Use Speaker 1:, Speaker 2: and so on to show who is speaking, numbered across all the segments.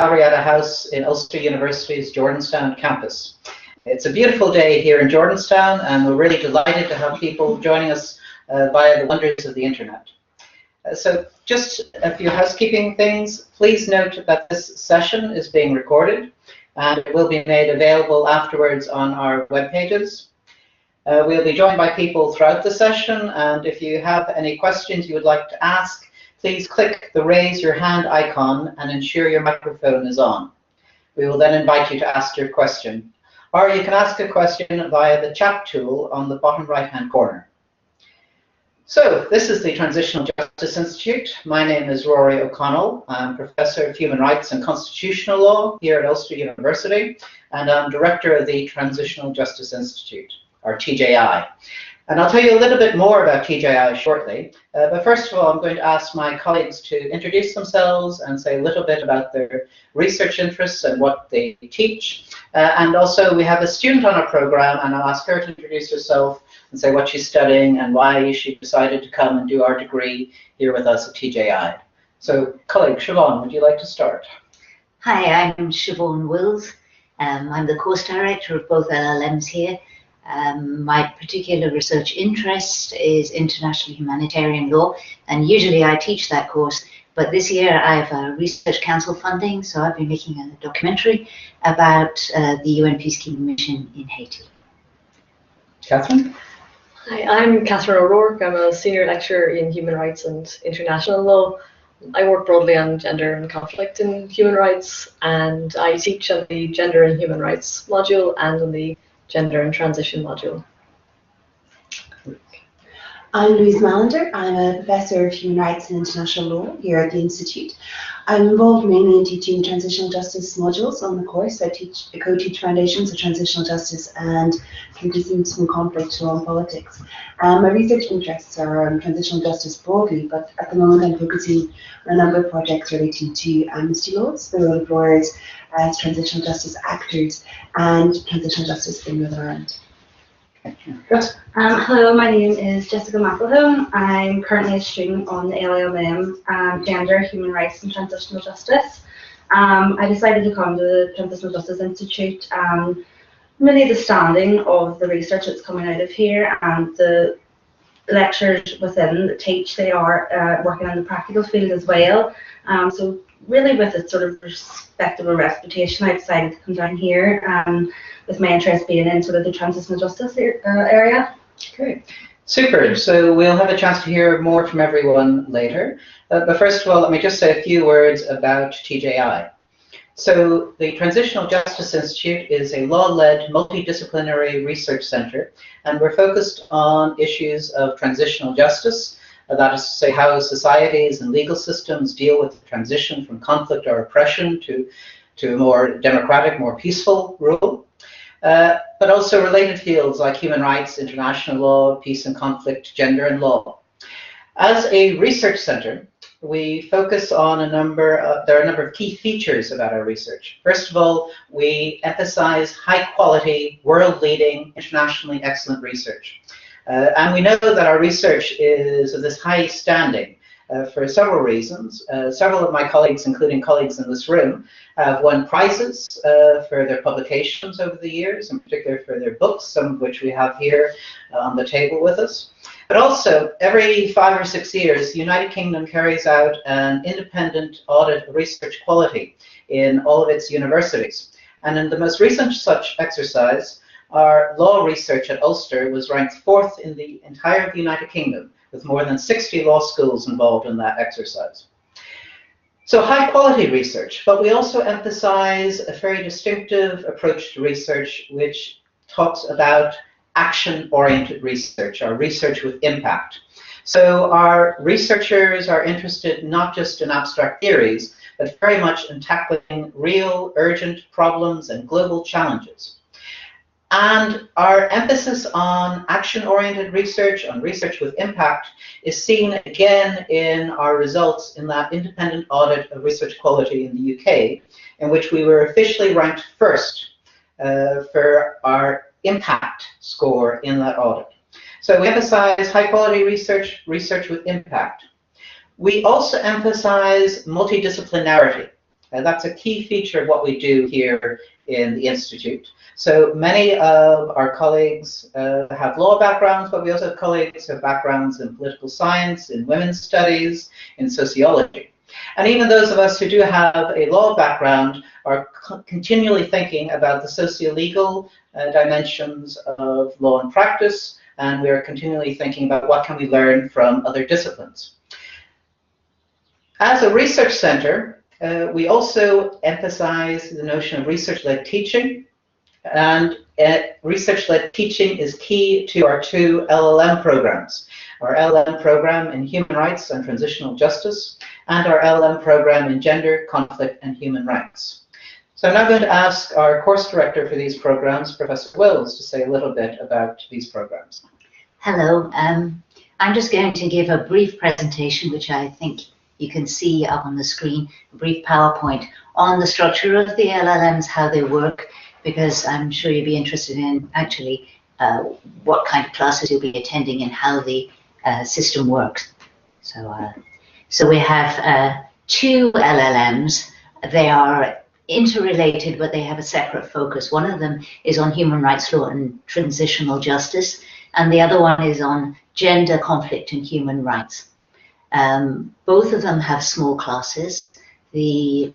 Speaker 1: gallery at a house in Ulster University's Jordanstown campus. It's a beautiful day here in Jordanstown, and we're really delighted to have people joining us via the wonders of the internet. So just a few housekeeping things. Please note that this session is being recorded, and it will be made available afterwards on our web pages. We'll be joined by people throughout the session, and if you have any questions you would like to ask, please click the raise your hand icon and ensure your microphone is on. We will then invite you to ask your question. Or you can ask a question via the chat tool on the bottom right-hand corner. So this is the Transitional Justice Institute. My name is Rory O'Connell. I'm Professor of Human Rights and Constitutional Law here at Ulster University, and I'm Director of the Transitional Justice Institute, or TJI. And I'll tell you a little bit more about TJI shortly, but first of all, I'm going to ask my colleagues to introduce themselves and say a little bit about their research interests and what they teach. And also, we have a student on our program, and I'll ask her to introduce herself and say what she's studying and why she decided to come and do our degree here with us at TJI. So, colleague Siobhan, would you like to start?
Speaker 2: Hi, I'm Siobhan Wills. I'm the course director of both LLMs here. My particular research interest is international humanitarian law, and usually I teach that course, but this year I have research council funding, so I've been making a documentary about the UN Peacekeeping Mission in Haiti.
Speaker 1: Catherine?
Speaker 3: Hi, I'm Catherine O'Rourke. I'm a senior lecturer in human rights and international law. I work broadly on gender and conflict in human rights, and I teach on the gender and human rights module and on the Gender and Transition module.
Speaker 4: I'm Louise Mallender. I'm a Professor of Human Rights and International Law here at the Institute. I'm involved mainly in teaching transitional justice modules on the course. I co-teach foundations of transitional justice and transitions from conflict to law and politics. My research interests are on transitional justice broadly, but at the moment I'm focusing on a number of projects relating to amnesty laws, the role of lawyers as transitional justice actors, and transitional justice in Northern Ireland.
Speaker 1: Yes.
Speaker 5: Hello, my name is Jessica McElhone. I'm currently a student on the LLM, Gender, Human Rights and Transitional Justice. I decided to come to the Transitional Justice Institute, really the standing of the research that's coming out of here and the lectures within that teach. They are working in the practical field as well. So really with a sort of perspective of reputation, I decided to come down here with my interest being in sort of the transitional justice area.
Speaker 1: Okay, super. So we'll have a chance to hear more from everyone later. But first of all, let me just say a few words about TJI. So the Transitional Justice Institute is a law-led multidisciplinary research center, and we're focused on issues of transitional justice. That is to say, how societies and legal systems deal with the transition from conflict or oppression to a more democratic, more peaceful rule. But also related fields like human rights, international law, peace and conflict, gender and law. As a research center, we focus on there are a number of key features about our research. First of all, we emphasize high quality, world-leading, internationally excellent research. And we know that our research is of this high standing for several reasons. Several of my colleagues, including colleagues in this room, have won prizes for their publications over the years, in particular for their books, some of which we have here on the table with us. But also, every 5 or 6 years, the United Kingdom carries out an independent audit of research quality in all of its universities. And in the most recent such exercise, our law research at Ulster was ranked 4th in the entire United Kingdom, with more than 60 law schools involved in that exercise. So high quality research, but we also emphasize a very distinctive approach to research which talks about action-oriented research, or research with impact. So our researchers are interested not just in abstract theories, but very much in tackling real, urgent problems and global challenges. And our emphasis on action-oriented research, on research with impact, is seen again in our results in that independent audit of research quality in the UK, in which we were officially ranked 1st for our impact score in that audit. So we emphasize high-quality research, research with impact. We also emphasize multidisciplinarity. That's a key feature of what we do here in the Institute. So many of our colleagues have law backgrounds, but we also have colleagues who have backgrounds in political science, in women's studies, in sociology. And even those of us who do have a law background are continually thinking about the socio-legal dimensions of law and practice, and we are continually thinking about what can we learn from other disciplines. As a research center, we also emphasize the notion of research-led teaching, and research-led teaching is key to our 2 LLM programs, our LLM program in human rights and transitional justice, and our LLM program in gender, conflict, and human rights. So I'm now going to ask our course director for these programs, Professor Wills, to say a little bit about these programs.
Speaker 2: Hello. I'm just going to give a brief presentation, which I think you can see up on the screen, a brief PowerPoint on the structure of the LLMs, how they work, because I'm sure you'd be interested in actually what kind of classes you'll be attending and how the system works. So we have 2 LLMs. They are interrelated, but they have a separate focus. One of them is on human rights law and transitional justice, and the other one is on gender, conflict, and human rights. Both of them have small classes. The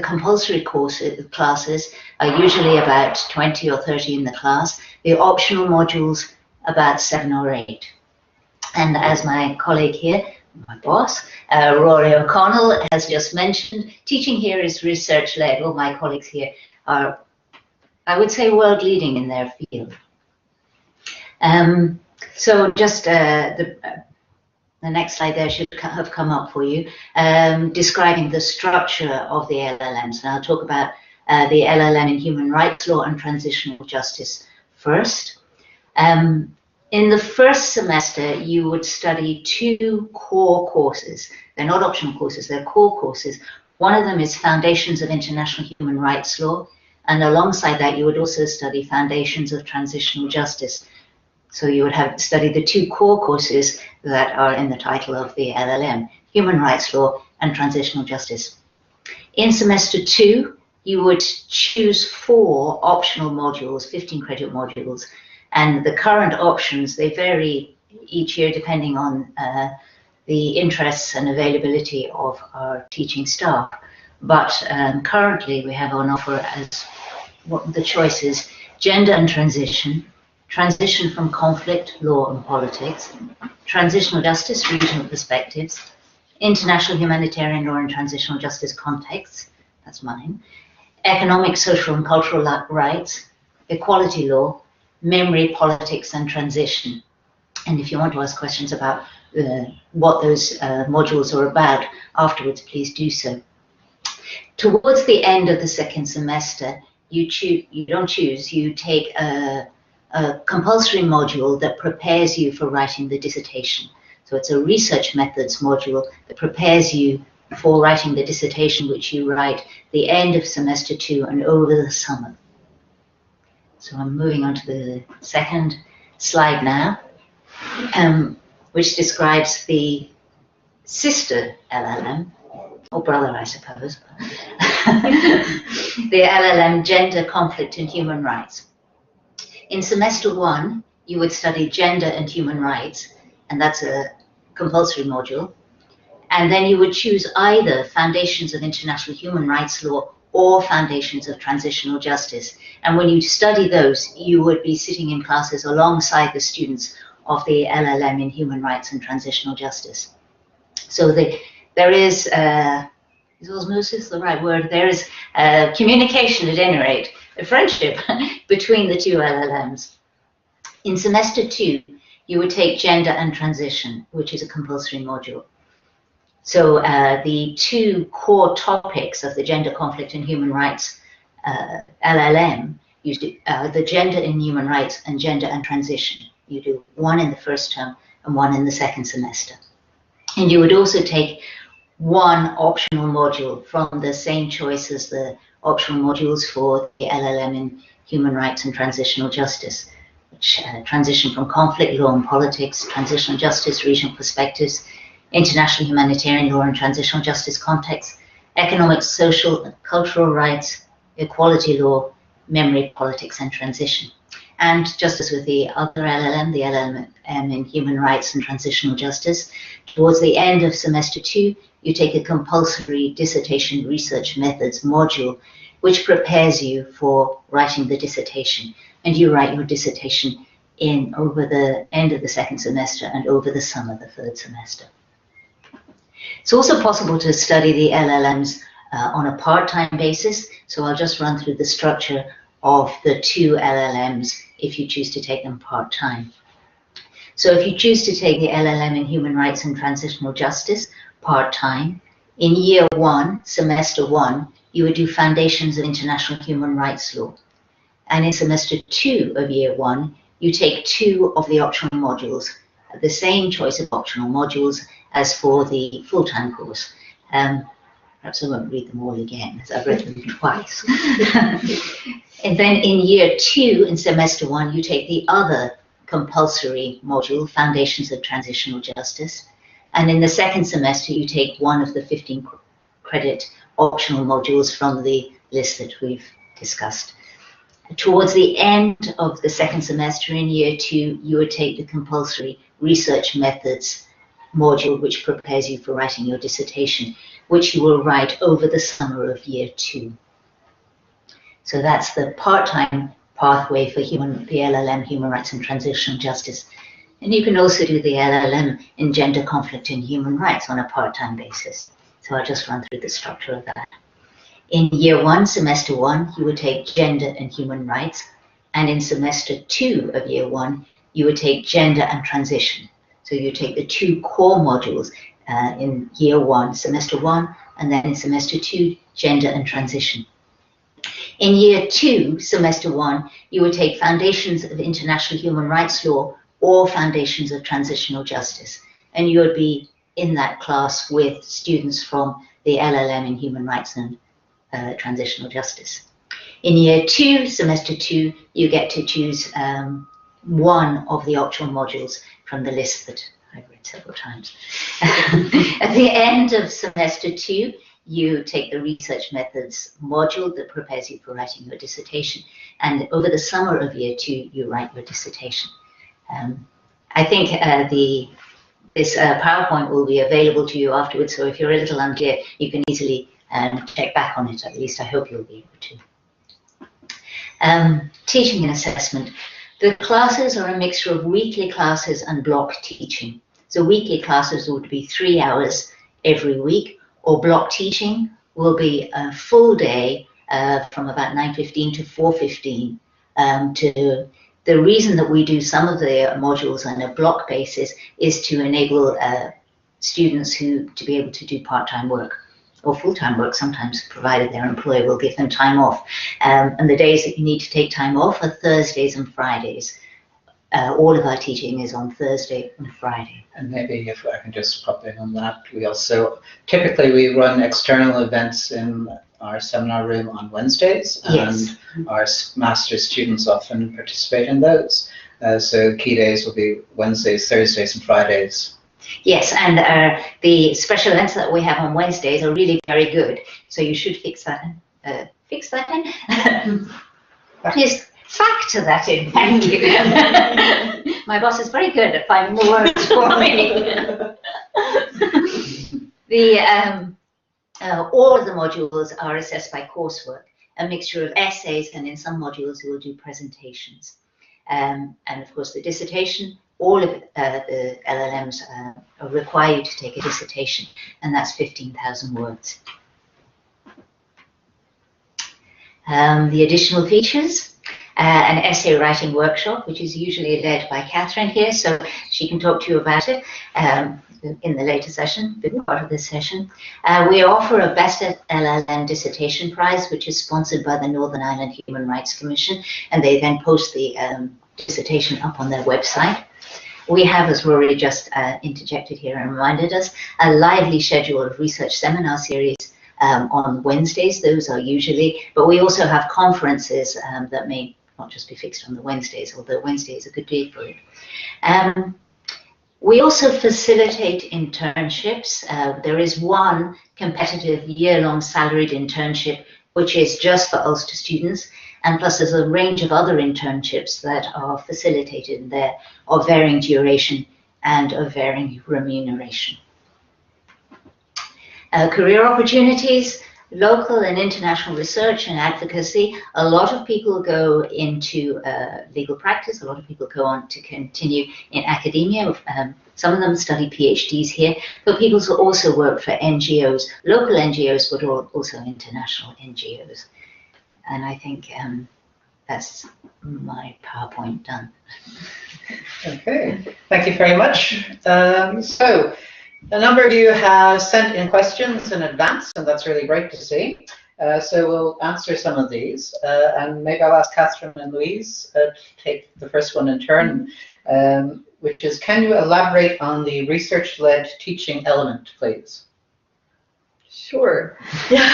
Speaker 2: compulsory classes are usually about 20 or 30 in the class. The optional modules about 7 or 8. And as my colleague here, my boss, Rory O'Connell, has just mentioned, teaching here is research-led. All my colleagues here are, I would say, world-leading in their field. So just the next slide there should have come up for you, describing the structure of the LLMs. And I'll talk about the LLM in human rights law and transitional justice first. In the first semester, you would study 2 core courses. They're not optional courses, they're core courses. One of them is Foundations of International Human Rights Law, and alongside that, you would also study Foundations of Transitional Justice. So you would have studied the 2 core courses that are in the title of the LLM, Human Rights Law and Transitional Justice. In semester 2, you would choose 4 optional modules, 15-credit modules, and the current options, they vary each year depending on the interests and availability of our teaching staff. But currently we have on offer as the choices: gender and transition, transition from conflict, law and politics, transitional justice, regional perspectives, international humanitarian law and transitional justice contexts, that's mine, economic, social and cultural rights, equality law, memory, politics and transition. And if you want to ask questions about what those modules are about afterwards, please do so. Towards the end of the second semester, you take a compulsory module that prepares you for writing the dissertation. So it's a research methods module that prepares you for writing the dissertation, which you write the end of semester 2 and over the summer. So I'm moving on to the second slide now, which describes the sister LLM, or brother, I suppose, the LLM, Gender, Conflict and Human Rights. In semester 1, you would study gender and human rights, and that's a compulsory module. And then you would choose either Foundations of International Human Rights Law or Foundations of Transitional Justice. And when you study those, you would be sitting in classes alongside the students of the LLM in Human Rights and Transitional Justice. So there is osmosis the right word? There is communication at any rate, a friendship between the 2 LLMs. In semester 2, you would take Gender and Transition, which is a compulsory module. So the 2 core topics of the Gender, Conflict and Human Rights LLM, the Gender in Human Rights and Gender and Transition. You do one in the first term and one in the second semester. And you would also take 1 optional module from the same choice as the optional modules for the LLM in Human Rights and Transitional Justice, which transition from conflict, law and politics, transitional justice, regional perspectives, international humanitarian law and transitional justice context, economic, social, and cultural rights, equality law, memory, politics, and transition. And just as with the other LLM, the LLM in human rights and transitional justice, towards the end of semester 2, you take a compulsory dissertation research methods module, which prepares you for writing the dissertation. And you write your dissertation over the end of the second semester and over the summer, the third semester. It's also possible to study the LLMs on a part-time basis, so I'll just run through the structure of the 2 LLMs if you choose to take them part-time. So if you choose to take the LLM in Human Rights and Transitional Justice part-time, in year 1, semester 1, you would do Foundations of International Human Rights Law. And in semester 2 of year 1, you take 2 of the optional modules, the same choice of optional modules as for the full-time course. Perhaps I won't read them all again, as I've read them twice. And then in year 2, in semester 1, you take the other compulsory module, Foundations of Transitional Justice. And in the second semester, you take one of the 15 credit optional modules from the list that we've discussed. Towards the end of the second semester in year 2, you would take the compulsory research methods module, which prepares you for writing your dissertation, which you will write over the summer of year 2. So that's the part-time pathway for the LLM, Human Rights and Transitional Justice. And you can also do the LLM in Gender, Conflict and Human Rights on a part-time basis. So I'll just run through the structure of that. In year 1, semester 1, you would take Gender and Human Rights. And in semester 2 of year 1, you would take Gender and Transition. So you take the 2 core modules in year 1, semester 1, and then in semester 2, Gender and Transition. In year 2, semester 1, you would take Foundations of International Human Rights Law or Foundations of Transitional Justice. And you would be in that class with students from the LLM in Human Rights and Transitional Justice. In year 2, semester 2, you get to choose one of the optional modules from the list that I've read several times. At the end of semester 2, you take the research methods module that prepares you for writing your dissertation. And over the summer of year 2, you write your dissertation. I think this PowerPoint will be available to you afterwards, so if you're a little unclear, you can easily check back on it. At least I hope you'll be able to. Teaching and assessment. The classes are a mixture of weekly classes and block teaching. So weekly classes would be 3 hours every week, or block teaching will be a full day from about 9:15 to 4:15. The reason that we do some of the modules on a block basis is to enable students to be able to do part-time work or full-time work sometimes, provided their employer will give them time off. And the days that you need to take time off are Thursdays and Fridays. All of our teaching is on Thursday and Friday.
Speaker 1: And maybe if I can just pop in on that, we also, typically we run external events in our seminar room on Wednesdays,
Speaker 2: Yes.
Speaker 1: and our master's students often participate in those. So key days will be Wednesdays, Thursdays, and Fridays.
Speaker 2: Yes, and the special events that we have on Wednesdays are really very good, so you should fix that in. Please factor that in, thank you. My boss is very good at finding the words for me. All of the modules are assessed by coursework, a mixture of essays, and in some modules we will do presentations. And of course the dissertation, all of the LLMs require you to take a dissertation, and that's 15,000 words. The additional features. An essay writing workshop, which is usually led by Catherine here, so she can talk to you about it in the later session, big part of this session. We offer a Best LLM Dissertation Prize, which is sponsored by the Northern Ireland Human Rights Commission, and they then post the dissertation up on their website. We have, as Rory just interjected here and reminded us, a lively schedule of research seminar series on Wednesdays. Those are usually, but we also have conferences that may not just be fixed on the Wednesdays, although Wednesday is a good day for it. We also facilitate internships. There is one competitive year-long salaried internship which is just for Ulster students, and plus there's a range of other internships that are facilitated there of varying duration and of varying remuneration. Career opportunities, local and international research and advocacy. A lot of people go into legal practice, a lot of people go on to continue in academia. Some of them study PhDs here, but people also work for NGOs, local NGOs, but also international NGOs. And I think that's my PowerPoint done.
Speaker 1: Okay, thank you very much. So, a number of you have sent in questions in advance, and that's really great to see. So we'll answer some of these, and maybe I'll ask Catherine and Louise to take the first one in turn, which is, can you elaborate on the research-led teaching element, please?
Speaker 3: Sure. Yeah.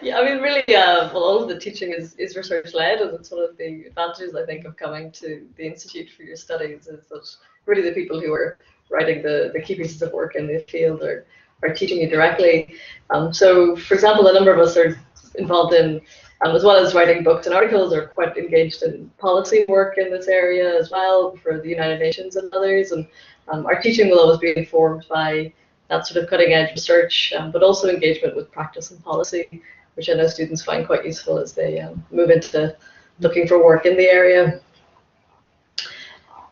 Speaker 3: Yeah, I mean, really, well, all of the teaching is research-led, and it's one of the advantages, I think, of coming to the Institute for your studies, is that really the people who are writing the key pieces of work in the field are teaching you directly. So, for example, a number of us are involved in, as well as writing books and articles, are quite engaged in policy work in this area as well, for the United Nations and others, and our teaching will always be informed by that sort of cutting-edge research, but also engagement with practice and policy, which I know students find quite useful as they move into looking for work in the area.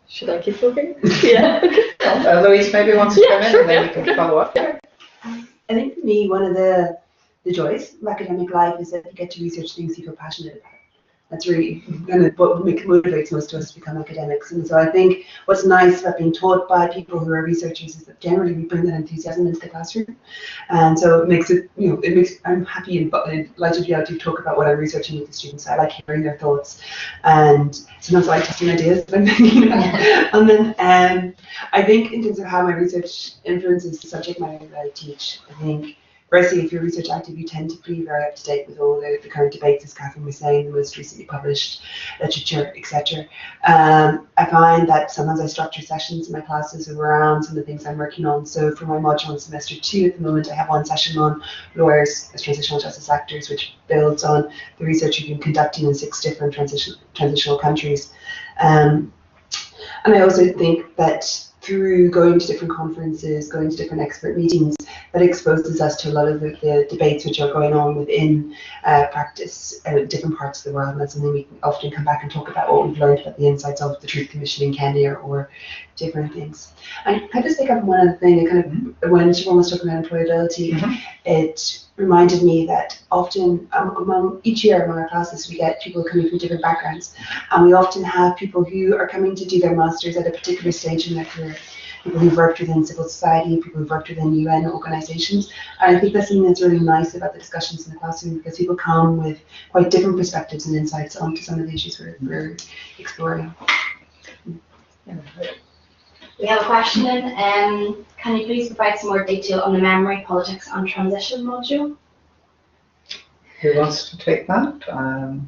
Speaker 3: Should I keep talking? Yeah.
Speaker 1: Louise maybe wants to come in,
Speaker 3: sure,
Speaker 1: and then we can follow up.
Speaker 3: Yeah.
Speaker 4: I think for me, one of the joys of academic life is that you get to research things you feel passionate about. That's really kind of what motivates most of us to become academics. And so I think what's nice about being taught by people who are researchers is that generally we bring that enthusiasm into the classroom. And so it makes it, I'm happy and delighted to be able to talk about what I'm researching with the students. I like hearing their thoughts, and sometimes I like testing ideas. And then I think in terms of how my research influences the subject matter that I teach, I think firstly, if you're research active, you tend to be very up to date with all the current debates, as Catherine was saying, the most recently published literature, etc. I find that sometimes I structure sessions in my classes around some of the things I'm working on. So for my module in semester 2 at the moment, I have one session on lawyers as transitional justice actors, which builds on the research we've been conducting in 6 different transitional countries. And I also think that through going to different conferences, going to different expert meetings, that exposes us to a lot of the debates which are going on within practice in different parts of the world. And that's something we can often come back and talk about what we've learned about the insights of the Truth Commission in Kenya or different things. And I just pick up one other thing, when Siobhan was talking about employability, it reminded me that often each year among our classes we get people coming from different backgrounds, and we often have people who are coming to do their masters at a particular stage in their career, people who've worked within civil society, people who've worked within UN organisations, and I think that's something that's really nice about the discussions in the classroom, because people come with quite different perspectives and insights onto some of the issues we're exploring.
Speaker 5: We have a question in. Can you please provide some more detail on the memory, politics and transition module?
Speaker 1: Who wants to take that?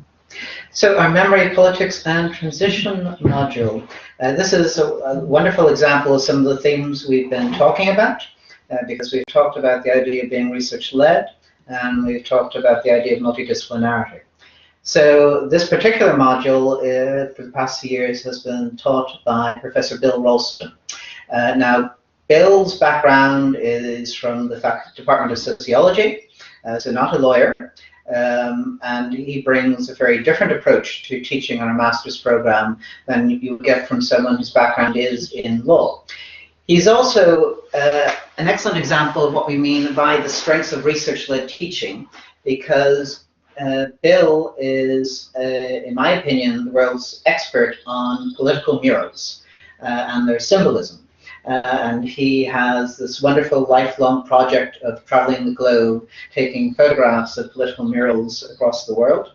Speaker 1: So our memory, politics and transition module. This is a wonderful example of some of the themes we've been talking about, because we've talked about the idea of being research-led, and we've talked about the idea of multidisciplinarity. So this particular module for the past few years has been taught by Professor Bill Ralston. Now, Bill's background is from the Department of Sociology, so not a lawyer, and he brings a very different approach to teaching on a master's program than you get from someone whose background is in law. He's also an excellent example of what we mean by the strengths of research-led teaching, because Bill is, in my opinion, the world's expert on political murals and their symbolism. And he has this wonderful lifelong project of traveling the globe, taking photographs of political murals across the world.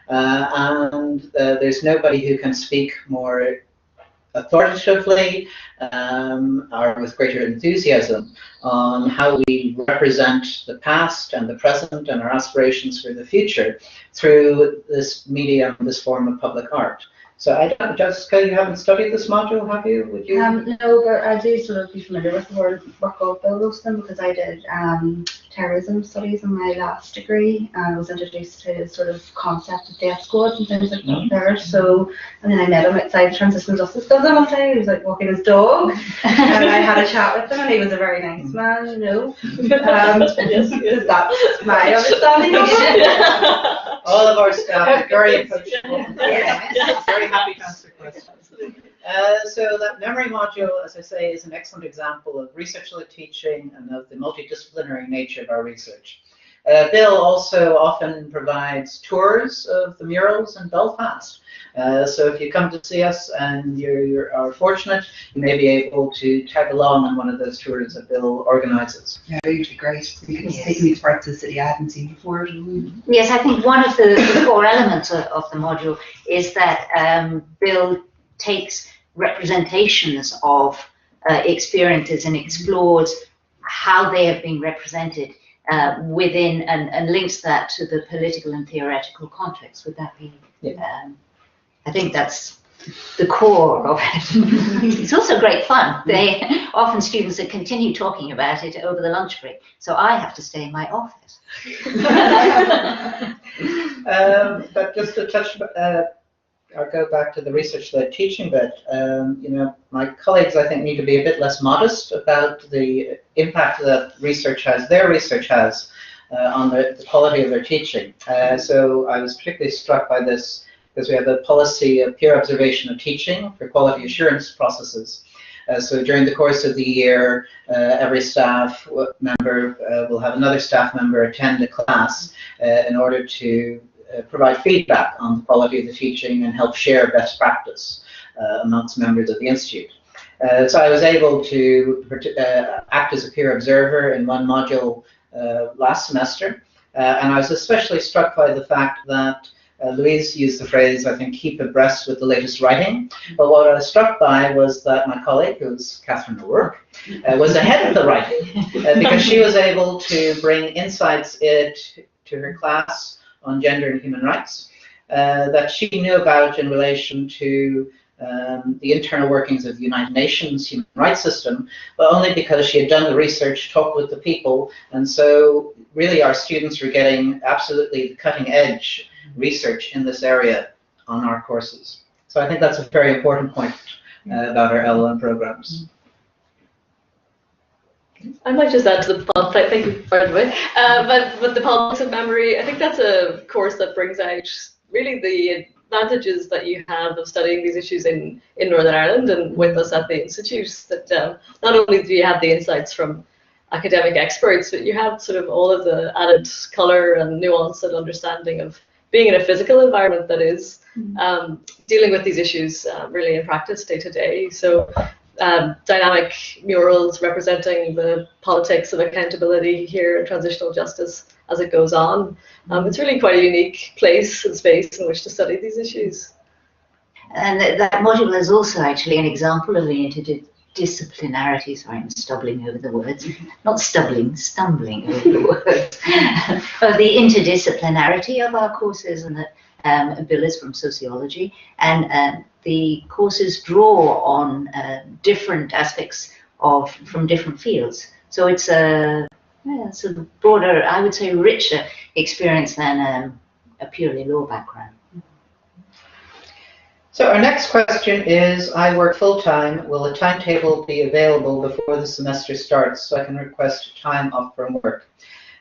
Speaker 1: And there's nobody who can speak more authoritatively or with greater enthusiasm on how we represent the past and the present and our aspirations for the future through this medium, this form of public art. So I don't, Jessica, you haven't studied this module, have you? Would you?
Speaker 5: No, but I do sort of be familiar with the work of Bill Wilson because I did terrorism studies in my last degree and I was introduced to his sort of concept of death squads and things like that there. So, and then I met him outside the Transitional Justice Building one day. He was like walking his dog and I had a chat with him and he was a very nice man, you know. Yes, that's my understanding of it.
Speaker 1: All of our staff are very approachable. Yes. Very happy to answer questions. So that memory module, as I say, is an excellent example of research-led teaching and of the multidisciplinary nature of our research. Bill also often provides tours of the murals in Belfast. So if you come to see us and you are fortunate, you may be able to tag along on one of those tours that Bill organises.
Speaker 4: Yeah, it would be great. You can take me to parts of the city I haven't seen before.
Speaker 2: Yes, I think one of the core elements of the module is that Bill takes representations of experiences and explores how they have been represented within and links that to the political and theoretical context. Would that be?
Speaker 1: Yeah.
Speaker 2: I think that's the core of it. It's also great fun. Often students that continue talking about it over the lunch break, so I have to stay in my office.
Speaker 1: But just to touch, or go back to the research-led teaching bit, you know, my colleagues, I think, need to be a bit less modest about the impact that their research has on the quality of their teaching. So I was particularly struck by this because we have a policy of peer observation of teaching for quality assurance processes. So during the course of the year, every staff member will have another staff member attend a class in order to provide feedback on the quality of the teaching and help share best practice amongst members of the Institute. So I was able to act as a peer observer in one module last semester, and I was especially struck by the fact that Louise used the phrase, I think, keep abreast with the latest writing. But what I was struck by was that my colleague, who's Catherine O'Rourke, was ahead of the writing because she was able to bring insights to her class on gender and human rights that she knew about in relation to the internal workings of the United Nations human rights system, but only because she had done the research, talked with the people, and so really our students were getting absolutely the cutting edge research in this area on our courses. So I think that's a very important point about our LLM programs.
Speaker 3: I might just add to the politics, thank you, by the way, but the politics of memory, I think that's a course that brings out really the advantages that you have of studying these issues in Northern Ireland and with us at the Institute, that not only do you have the insights from academic experts, but you have sort of all of the added colour and nuance and understanding of being in a physical environment that is dealing with these issues really in practice day to day. So dynamic murals representing the politics of accountability here in transitional justice as it goes on. It's really quite a unique place and space in which to study these issues.
Speaker 2: And that module is also actually an example of the interdisciplinarity, sorry, I'm stumbling over the words, not stumbling over the words, of the interdisciplinarity of our courses, and that Bill is from sociology, and the courses draw on different aspects from different fields. So it's a broader, I would say richer experience than a purely law background.
Speaker 1: So our next question is, I work full-time. Will a timetable be available before the semester starts so I can request time off from work?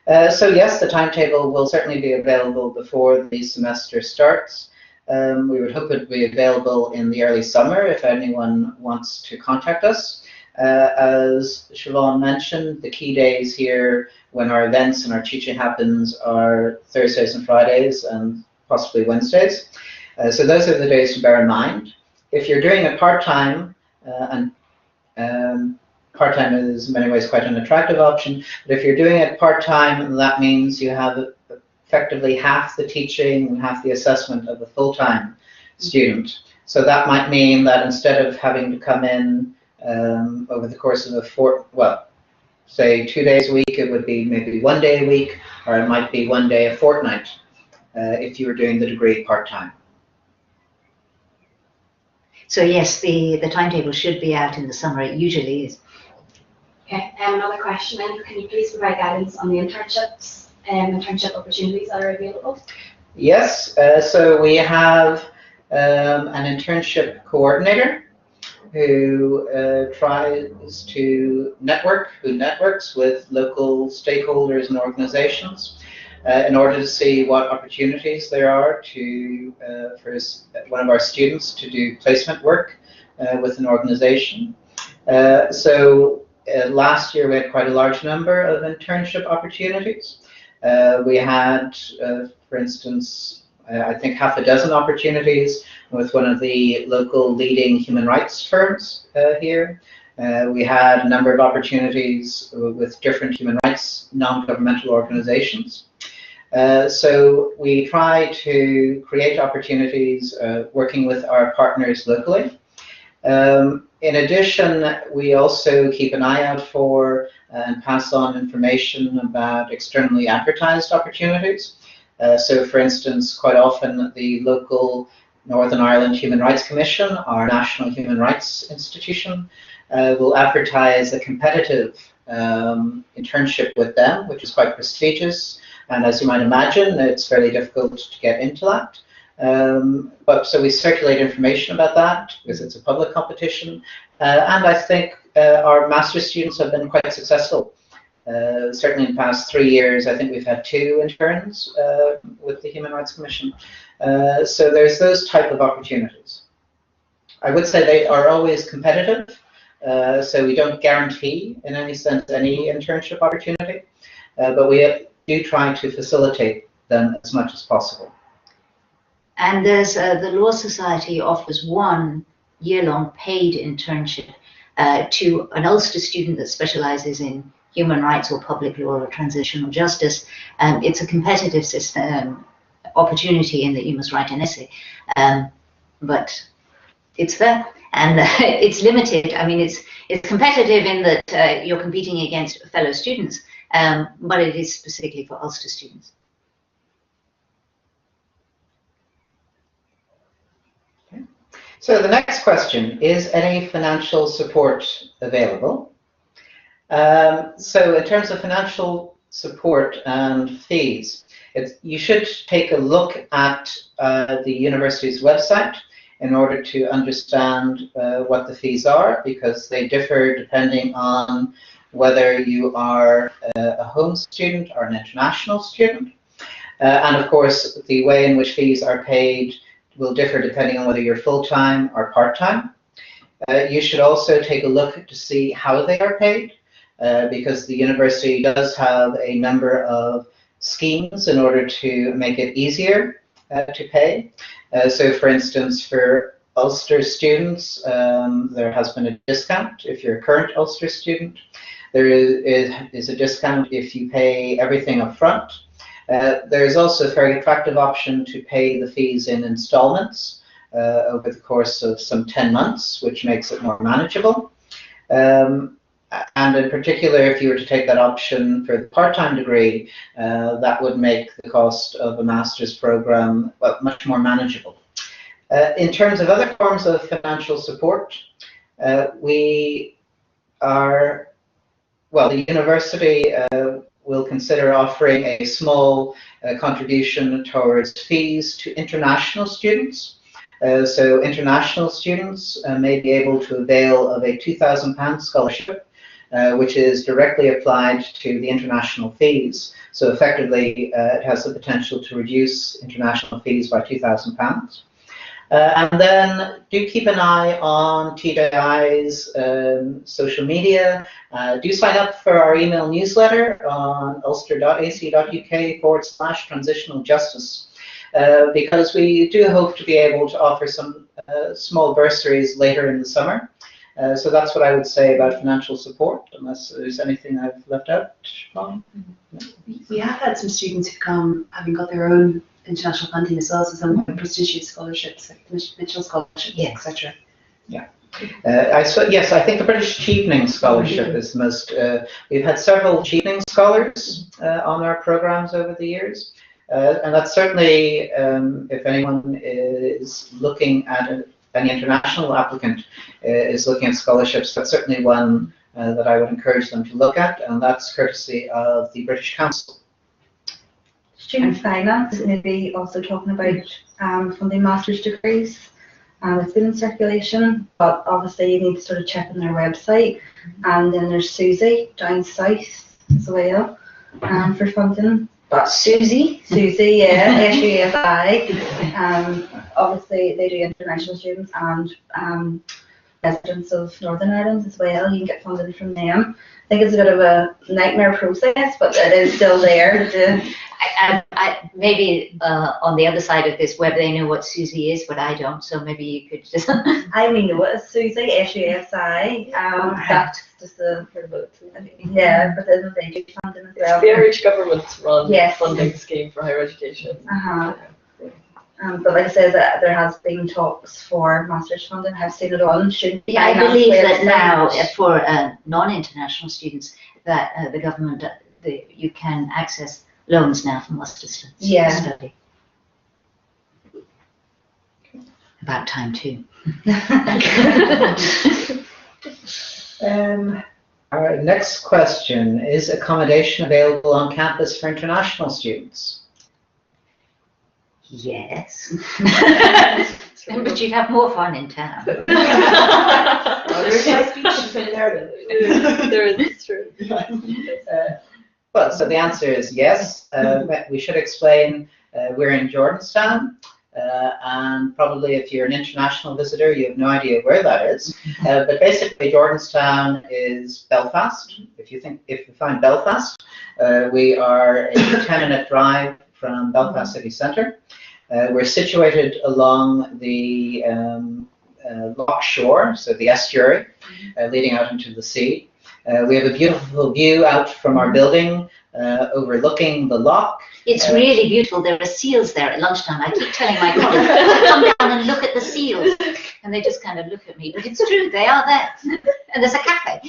Speaker 1: So yes, the timetable will certainly be available before the semester starts. We would hope it would be available in the early summer if anyone wants to contact us. As Siobhan mentioned, the key days here when our events and our teaching happens are Thursdays and Fridays and possibly Wednesdays. So those are the days to bear in mind. If you're doing it part-time, and part-time is in many ways quite an attractive option, but if you're doing it part-time, that means you have effectively half the teaching and half the assessment of a full-time student. So that might mean that instead of having to come in over the course of say 2 days a week, it would be maybe 1 day a week, or it might be 1 day a fortnight if you were doing the degree part-time.
Speaker 2: So yes, the timetable should be out in the summer. It usually is.
Speaker 5: Okay, another question then. Can you please provide guidance on the internships and internship opportunities that are available?
Speaker 1: Yes, so we have an internship coordinator who tries to networks with local stakeholders and organizations in order to see what opportunities there are to for one of our students to do placement work with an organization. Last year we had quite a large number of internship opportunities. We had, for instance, I think half a dozen opportunities with one of the local leading human rights firms here. We had a number of opportunities with different human rights non-governmental organizations. So we try to create opportunities working with our partners locally. In addition, we also keep an eye out for and pass on information about externally advertised opportunities. So for instance, quite often the local Northern Ireland Human Rights Commission, our national human rights institution, will advertise a competitive internship with them, which is quite prestigious. And as you might imagine, it's fairly difficult to get into that. But so we circulate information about that because it's a public competition. And I think our master's students have been quite successful. Certainly in the past 3 years, I think we've had 2 interns with the Human Rights Commission. So there's those type of opportunities. I would say they are always competitive. So we don't guarantee in any sense any internship opportunity, but we do try to facilitate them as much as possible.
Speaker 2: And there's the Law Society offers 1 year-long paid internship to an Ulster student that specialises in human rights or public law or transitional justice. It's a competitive system, opportunity in that you must write an essay, but it's there and it's limited. I mean, it's competitive in that you're competing against fellow students, but it is specifically for Ulster students.
Speaker 1: So the next question, is any financial support available? So in terms of financial support and fees, you should take a look at the university's website in order to understand what the fees are, because they differ depending on whether you are a home student or an international student. And of course, the way in which fees are paid will differ depending on whether you're full-time or part-time. You should also take a look to see how they are paid, because the university does have a number of schemes in order to make it easier to pay. So for instance, for Ulster students, there has been a discount if you're a current Ulster student. There is a discount if you pay everything up front. There is also a very attractive option to pay the fees in installments over the course of some 10 months, which makes it more manageable. And in particular, if you were to take that option for the part-time degree, that would make the cost of a master's program much more manageable. In terms of other forms of financial support, the university will consider offering a small contribution towards fees to international students. So international students may be able to avail of a £2,000 scholarship, which is directly applied to the international fees. So effectively, it has the potential to reduce international fees by £2,000. And then do keep an eye on TJI's social media. Do sign up for our email newsletter on ulster.ac.uk/transitional justice, because we do hope to be able to offer some small bursaries later in the summer. So that's what I would say about financial support, unless there's anything I've left out.
Speaker 4: We have had some students who've come having got their own international funding as well, so some prestigious scholarships, like the Mitchell scholarships,
Speaker 2: Yes.
Speaker 4: etc.
Speaker 1: Yeah. Yes, I think the British Chevening Scholarship is the most. We've had several Chevening Scholars on our programs over the years, and that's certainly, if anyone is looking at any international applicant is looking at scholarships, that's certainly one that I would encourage them to look at, and that's courtesy of the British Council.
Speaker 5: Student finance, maybe also talking about funding master's degrees. It's been in circulation, but obviously you need to sort of check on their website. And then there's Susie down south as well for funding.
Speaker 2: But Susie?
Speaker 5: Susie, yeah, SUSI. Obviously they do international students and residents of Northern Ireland as well. You can get funding from them. I think it's a bit of a nightmare process, but it is still there.
Speaker 2: Maybe on the other side of this web, they know what Susie is, but I don't. So maybe you could just.
Speaker 5: I mean, know it as Susie, SUSI. That's just the yeah, but then they do funding as well.
Speaker 3: It's the Irish government-run
Speaker 5: Yes.
Speaker 3: funding scheme for higher education.
Speaker 5: But like I said, there has been talks for master's funding. I've seen it on student
Speaker 2: Yeah, I
Speaker 5: finance
Speaker 2: believe that
Speaker 5: website.
Speaker 2: now for non-international students that the government you can access loans now for master's students
Speaker 5: Yeah.
Speaker 2: to study. About time too.
Speaker 1: Our next question, is accommodation available on campus for international students?
Speaker 2: Yes. But you'd have more fun in town.
Speaker 3: There is, it's true.
Speaker 1: Well, so the answer is yes. We should explain we're in Jordanstown, and probably if you're an international visitor, you have no idea where that is. But basically, Jordanstown is Belfast. If you find Belfast, we are a 10-minute drive from Belfast city centre. We're situated along the loch shore, so the estuary, leading out into the sea. We have a beautiful view out from our building, overlooking the loch.
Speaker 2: It's really beautiful. There are seals there at lunchtime. I keep telling my colleagues, come down and look at the seals. And they just kind of look at me. But it's true, they are there. And there's a cafe.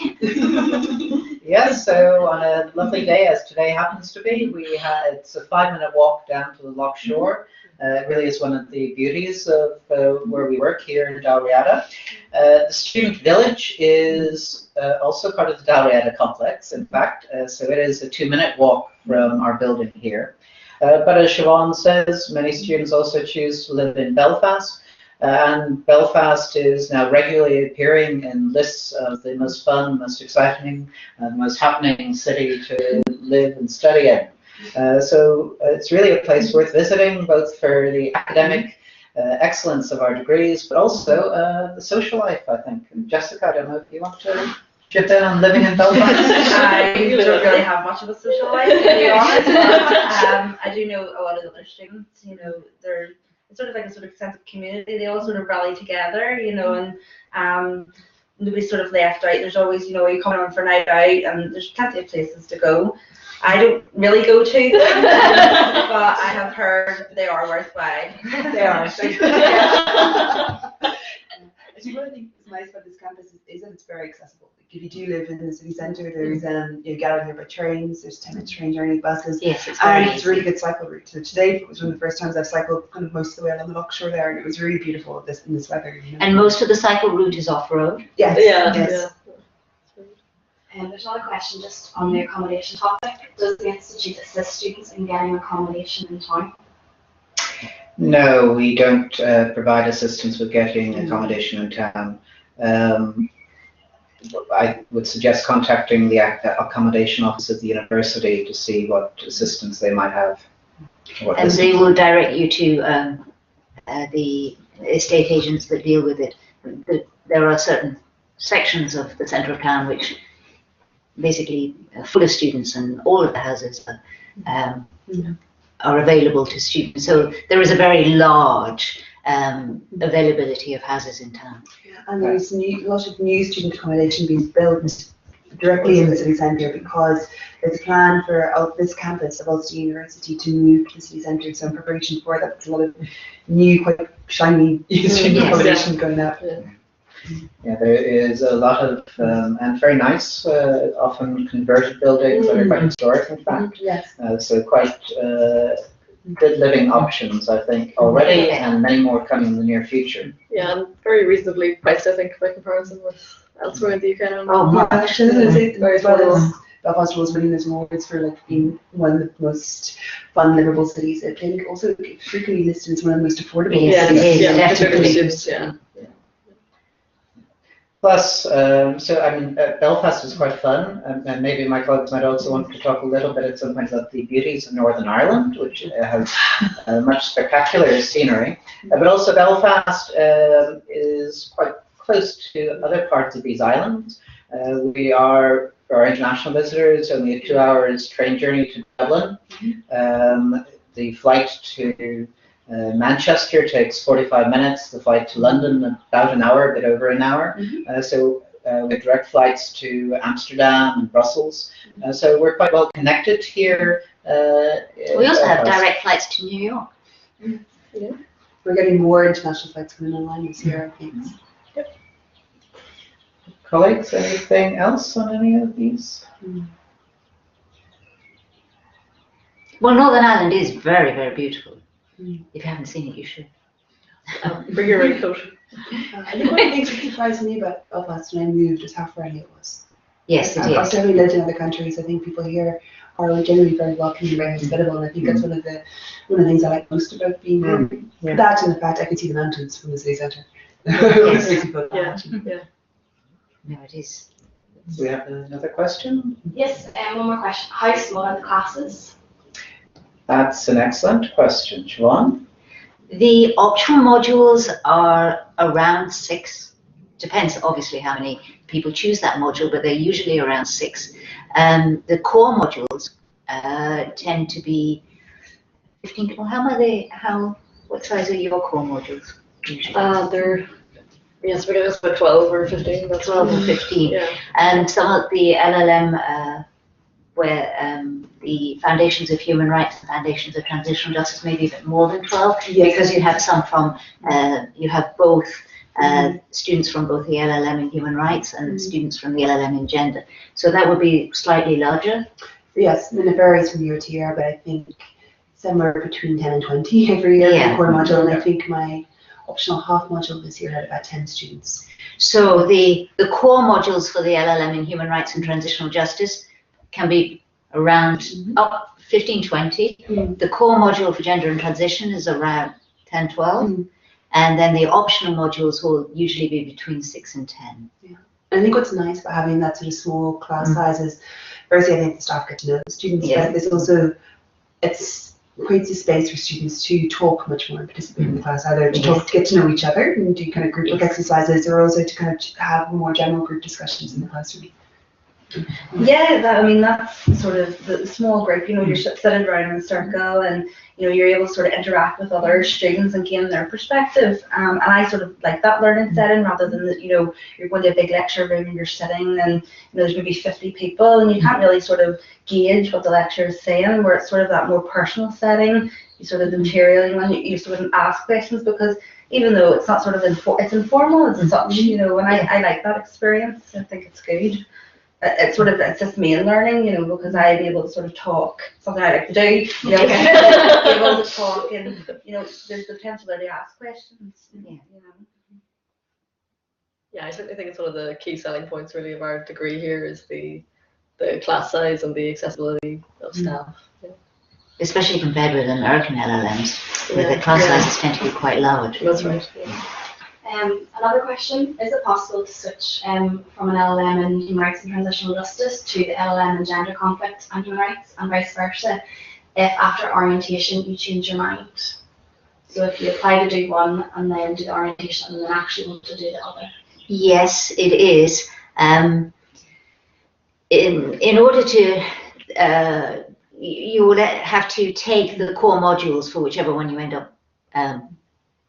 Speaker 1: Yes, so on a lovely day, as today happens to be, it's a 5-minute walk down to the loch shore. It really is one of the beauties of where we work here in Dalriada. The student village is also part of the Dalriada complex, in fact, so it is a 2-minute walk from our building here. But as Siobhan says, many students also choose to live in Belfast, and Belfast is now regularly appearing in lists of the most fun, most exciting, and most happening city to live and study in. So it's really a place worth visiting, both for the academic excellence of our degrees, but also the social life, I think. And Jessica, I don't know if you want to chip in on living in Belfast?
Speaker 5: I don't really have much of a social life, to be honest. But, I do know a lot of the other students, it's sort of like a sort of sense of community. They all sort of rally together, and nobody's sort of left out. There's always, you come on for a night out, and there's plenty of places to go. I don't really go to them, but I have heard they are worthwhile.
Speaker 1: They are.
Speaker 4: Actually, what I think is nice about this campus is that it's very accessible. Like, if you do live in the city centre, there's you get out here by trains. There's 10-minute train journey, buses.
Speaker 2: Yes, it's
Speaker 4: And
Speaker 2: very
Speaker 4: it's a really good cycle route. So today was one of the first times I've cycled kind of most of the way along the loch shore there, and it was really beautiful in this weather.
Speaker 2: And most of the cycle route is off-road.
Speaker 4: Yes.
Speaker 3: Yeah,
Speaker 4: Yes.
Speaker 6: There's another question just on the accommodation topic. Does the Institute assist students in getting accommodation in town?
Speaker 1: No, we don't provide assistance with getting accommodation in town. I would suggest contacting the accommodation office of the university to see what assistance they might have.
Speaker 2: And they will direct you to the estate agents that deal with it. There are certain sections of the centre of town which basically are full of students, and all of the houses are available to students. So there is a very large availability of houses in town.
Speaker 4: And there's a lot of new student accommodation being built directly in the city centre, because there's a plan for this campus of Ulster University to move to the city centre. So in preparation for that, there's a lot of new, quite shiny student accommodation going up.
Speaker 1: Yeah, there is a lot of, and very nice, often converted buildings that are quite historic, in fact.
Speaker 4: Yes.
Speaker 1: So quite good living options, I think, already, and many more coming in the near future.
Speaker 3: Yeah, and very reasonably priced, I think, by comparison with elsewhere in the UK.
Speaker 2: Oh,
Speaker 4: Actually,
Speaker 3: Very
Speaker 4: as well
Speaker 3: affordable.
Speaker 4: as Belfast was winning those awards for like being one of the most fun, livable cities. I think also frequently listed as one of the most affordable
Speaker 2: Yes,
Speaker 4: cities.
Speaker 2: it is,
Speaker 3: Yeah,
Speaker 2: definitely.
Speaker 3: particularly students, yeah.
Speaker 1: Plus, Belfast is quite fun, and maybe my colleagues might also want to talk a little bit at some point about the beauties of Northern Ireland, which has much spectacular scenery. But also Belfast is quite close to other parts of these islands. We are, for our international visitors, only a 2 hours train journey to Dublin. The flight to Manchester takes 45 minutes, the flight to London about an hour, a bit over an hour. So we have direct flights to Amsterdam and Brussels. So we're quite well connected here.
Speaker 2: We also have direct flights to New York.
Speaker 4: We're getting more international flights coming online this year, I think.
Speaker 1: Colleagues, anything else on any of these?
Speaker 2: Well, Northern Ireland is very, very beautiful. If you haven't seen it, you should.
Speaker 3: Bring your raincoat.
Speaker 4: I think one of the things that surprised me about Belfast when I moved is how friendly it was.
Speaker 2: Yes, it
Speaker 4: I've
Speaker 2: is.
Speaker 4: certainly lived in other countries. I think people here are generally very welcoming, very hospitable, and I think that's one of the things I like most about being here. That and the fact I could see the mountains from the city centre.
Speaker 3: Yeah.
Speaker 2: No, it is.
Speaker 1: Do we have another question?
Speaker 6: Yes, one more question. How small are the classes?
Speaker 1: That's an excellent question. Siobhan?
Speaker 2: The optional modules are around 6. Depends, obviously, how many people choose that module, but they're usually around 6. The core modules tend to be 15 people. What size are your core modules usually?
Speaker 3: They're, yes, we it's about 12 or 15. That's
Speaker 2: 12 or 15.
Speaker 3: Yeah.
Speaker 2: And some of the LLM, where the foundations of human rights and foundations of transitional justice may be a bit more than 12, because you have some from, you have both students from both the LLM in human rights and students from the LLM in gender. So that would be slightly larger.
Speaker 4: Yes, and it varies from year to year, but I think somewhere between 10 and 20 every year in the core module, and I think my optional half module this year had about 10 students.
Speaker 2: So the core modules for the LLM in human rights and transitional justice can be around 15, 20. The core module for gender and transition is around 10, 12. And then the optional modules will usually be between 6 and 10.
Speaker 4: Yeah. And I think what's nice about having that sort of small class size is, firstly, I think the staff get to know the students, but there's also, it creates a space for students to talk much more and participate in the class, either to get to know each other and do kind of group work exercises, or also to kind of have more general group discussions in the classroom.
Speaker 5: Yeah, that's sort of the small group, you're sitting around in a circle and, you're able to sort of interact with other students and gain their perspective. And I sort of like that learning setting rather than, you're going to a big lecture room and you're sitting and, there's maybe 50 people and you can't really sort of gauge what the lecturer is saying, where it's sort of that more personal setting, you sort of the material, you sort of ask questions, because even though it's not sort of it's informal as such, and I like that experience. I think it's good. It's just me learning, because I'd be able to sort of talk, something I like to do, be able to talk, and there's the potential there to ask questions.
Speaker 3: Yeah, I certainly think it's one of the key selling points really of our degree here is the class size and the accessibility of staff.
Speaker 2: Especially compared with American LLMs, where the class sizes tend to be quite large.
Speaker 3: That's right.
Speaker 6: Another question, is it possible to switch from an LLM in human rights and transitional justice to the LLM in gender conflict and human rights, and vice versa, if after orientation you change your mind? So if you apply to do one and then do the orientation and then actually want to do the other?
Speaker 2: Yes, it is. In order to, you will have to take the core modules for whichever one you end up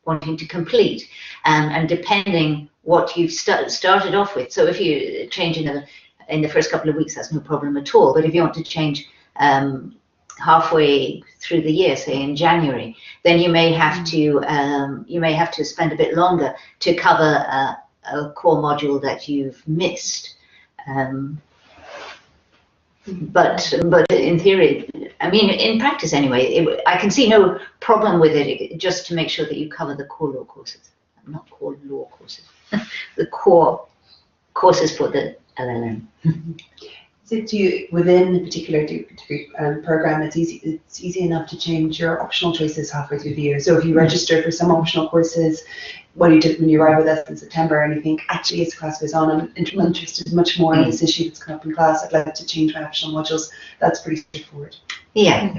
Speaker 2: wanting to complete, and depending what you've started off with. So if you change in the first couple of weeks, that's no problem at all. But if you want to change halfway through the year, say in January, then you may have to spend a bit longer to cover a core module that you've missed. But in theory, I mean, in practice anyway, I can see no problem with it, just to make sure that you cover the core law courses. Not core law courses, the core courses for the LLM.
Speaker 4: So within a particular degree program, it's easy enough to change your optional choices halfway through the year. So if you register for some optional courses, when you arrive with us in September and you think, actually, as the class goes on, I'm interested much more in this issue that's come up in class, I'd like to change my optional modules, that's pretty straightforward.
Speaker 2: Yeah,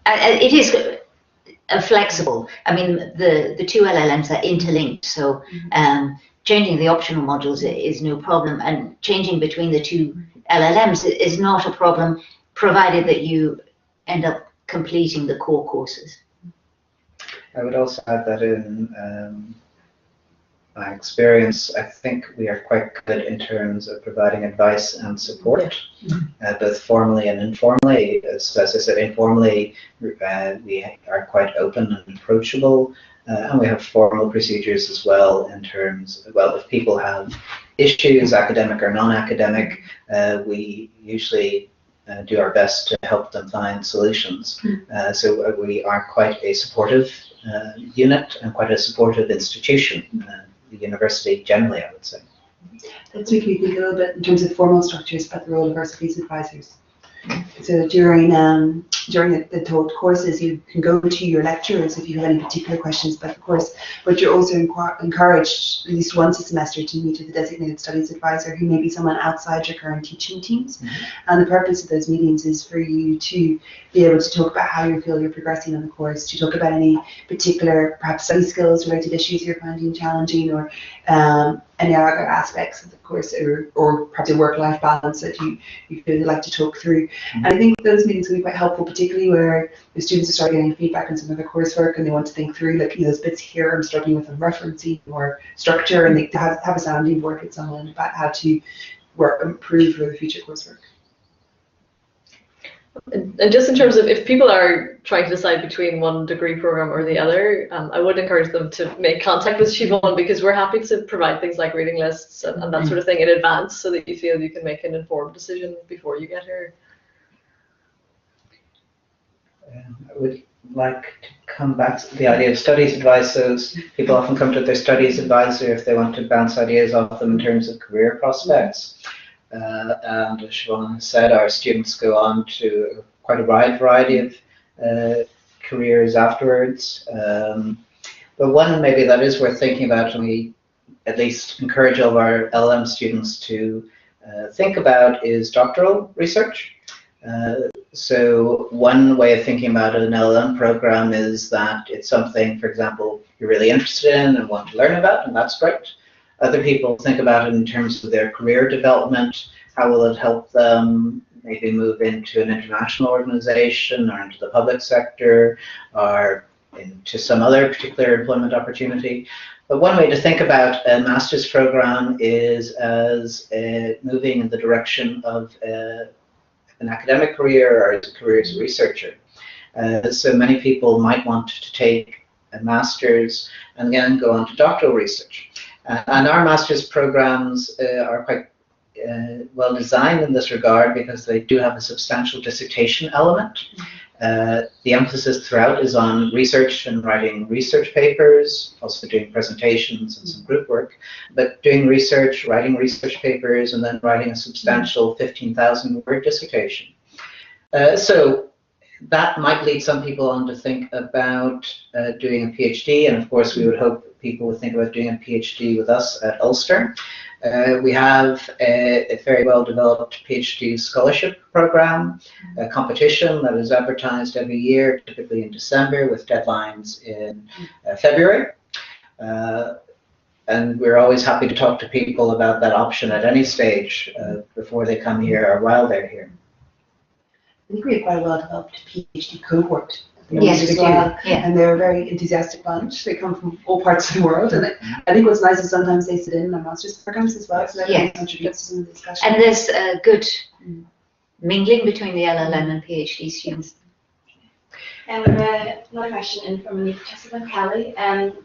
Speaker 2: it is flexible. I mean, the two LLMs are interlinked, so changing the optional modules is no problem, and changing between the two LLMs is not a problem, provided that you end up completing the core courses.
Speaker 1: I would also add that in my experience, I think we are quite good in terms of providing advice and support, both formally and informally. As I said, informally, we are quite open and approachable, and we have formal procedures as well in terms, well, if people have issues, academic or non-academic, we usually do our best to help them find solutions. So we are quite a supportive unit and quite a supportive institution, the university generally, I would say.
Speaker 4: Let's make me think a little bit in terms of formal structures about the role of our studies advisors. So during the taught courses, you can go to your lecturers if you have any particular questions about the course, but you're also encouraged at least once a semester to meet with a designated studies advisor who may be someone outside your current teaching teams. And the purpose of those meetings is for you to be able to talk about how you feel you're progressing on the course, to talk about any particular perhaps study skills related issues you're finding challenging, or any other aspects of the course, or perhaps a work-life balance that you feel you'd like to talk through. And I think those meetings can be quite helpful, particularly where the students are starting getting feedback on some of their coursework and they want to think through, like, those bits here I'm struggling with on referencing or structure, and they have a sounding board with someone about how to improve for the future coursework.
Speaker 3: And just in terms of if people are trying to decide between one degree program or the other, I would encourage them to make contact with Siobhan, because we're happy to provide things like reading lists and that sort of thing in advance, so that you feel you can make an informed decision before you get here.
Speaker 1: I would like to come back to the idea of studies advice. So people often come to their studies advisor if they want to bounce ideas off them in terms of career prospects. And as Siobhan said, our students go on to quite a wide variety of careers afterwards. But one maybe that is worth thinking about, and we at least encourage all of our LLM students to think about, is doctoral research. So one way of thinking about an LLM program is that it's something, for example, you're really interested in and want to learn about, and that's great. Other people think about it in terms of their career development. How will it help them maybe move into an international organization or into the public sector or into some other particular employment opportunity? But one way to think about a master's program is as moving in the direction of an academic career or as a career as a researcher. So many people might want to take a master's and then go on to doctoral research. And our master's programs are quite well designed in this regard, because they do have a substantial dissertation element. The emphasis throughout is on research and writing research papers, also doing presentations and some group work, but doing research, writing research papers, and then writing a substantial 15,000 word dissertation. So that might lead some people on to think about doing a PhD, and of course we would hope people would think about doing a PhD with us at Ulster. We have a very well developed PhD scholarship program, a competition that is advertised every year, typically in December, with deadlines in February. And we're always happy to talk to people about that option at any stage, before they come here or while they're here.
Speaker 4: I think we have quite a well-developed PhD cohort.
Speaker 2: Yes, we do. Yeah.
Speaker 4: And they're a very enthusiastic bunch. They come from all parts of the world, and I think what's nice is sometimes they sit in on master's programs as well, so that contributes to some of the discussion.
Speaker 2: And there's good mingling between the LLM and PhD students.
Speaker 6: The another question in from Jessica Kelly.